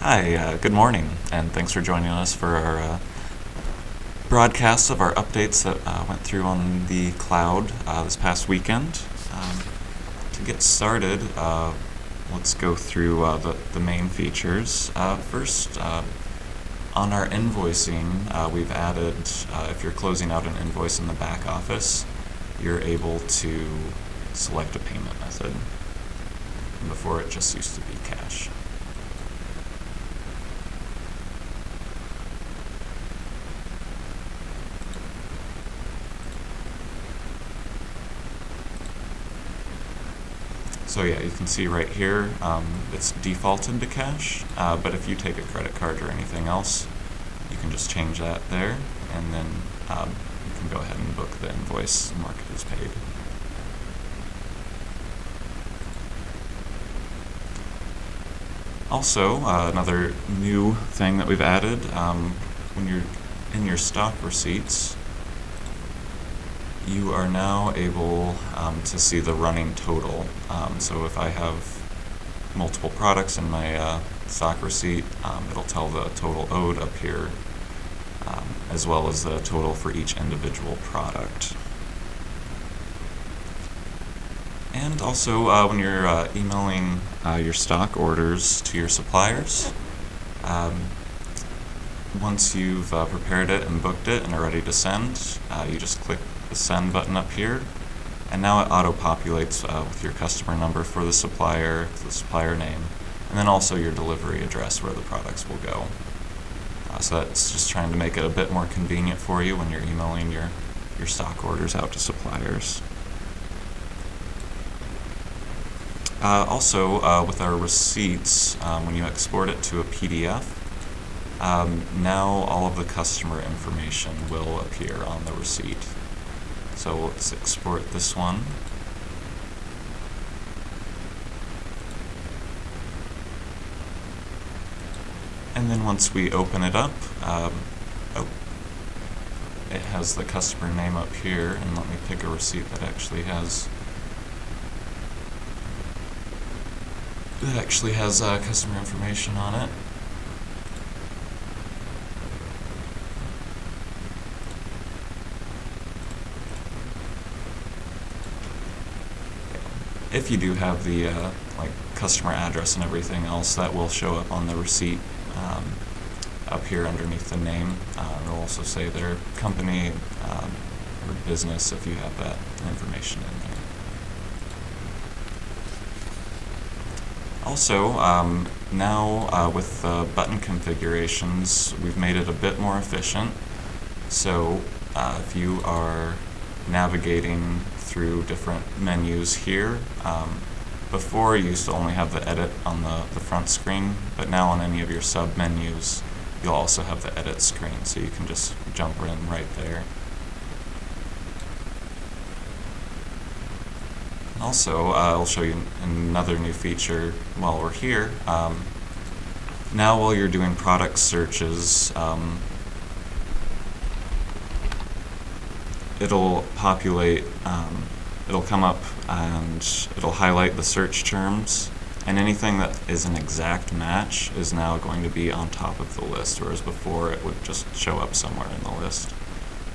Hi, good morning, and thanks for joining us for our broadcast of our updates that went through on the cloud this past weekend. To get started, let's go through the main features. First, on our invoicing, we've added, if you're closing out an invoice in the back office, you're able to select a payment method. Before, it just used to be cash. So yeah, you can see right here, it's defaulted to cash, but if you take a credit card or anything else, you can just change that there, and then you can go ahead and book the invoice and mark it as paid. Also, another new thing that we've added, when you're in your stock receipts, you are now able to see the running total. So if I have multiple products in my stock receipt, it'll tell the total owed up here, as well as the total for each individual product. And also, when you're emailing your stock orders to your suppliers, once you've prepared it and booked it and are ready to send, you just click the send button up here, and now it auto-populates with your customer number for the supplier name, and then also your delivery address where the products will go. So that's just trying to make it a bit more convenient for you when you're emailing your stock orders out to suppliers. Also, with our receipts, when you export it to a PDF, now all of the customer information will appear on the receipt. So let's export this one. And then once we open it up, it has the customer name up here, and let me pick a receipt that actually has customer information on it. If you do have the customer address and everything else, that will show up on the receipt up here underneath the name. It'll also say their company or business if you have that information in there. Also, now with the button configurations, we've made it a bit more efficient. So if you are navigating through different menus here, before you used to only have the edit on the front screen, but now on any of your sub menus, you'll also have the edit screen, so you can just jump in right there. Also, I'll show you another new feature while we're here. Now while you're doing product searches, it'll populate, it'll come up and it'll highlight the search terms, and anything that is an exact match is now going to be on top of the list, whereas before it would just show up somewhere in the list.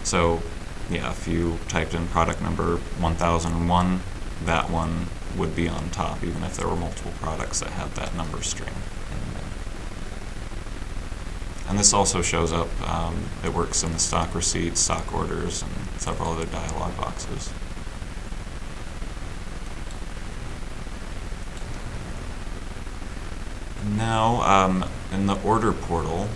So yeah, if you typed in product number 1001, that one would be on top, even if there were multiple products that had that number string in there. And this also shows up, it works in the stock receipts, stock orders, and several other dialog boxes. Now, in the order portal,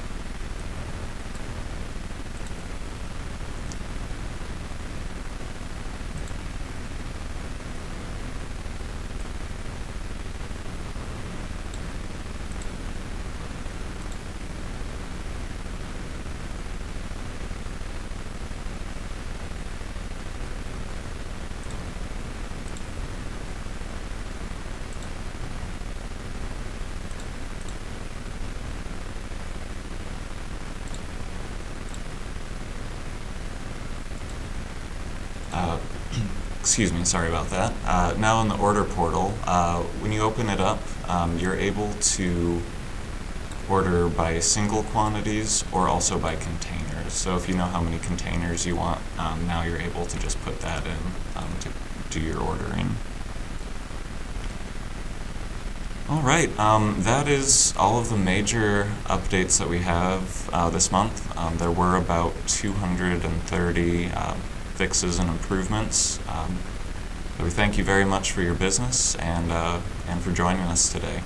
excuse me, sorry about that. Now in the order portal, when you open it up, you're able to order by single quantities or also by containers. So if you know how many containers you want, now you're able to just put that in to do your ordering. Alright, that is all of the major updates that we have this month. There were about 230 fixes and improvements. So we thank you very much for your business and for joining us today.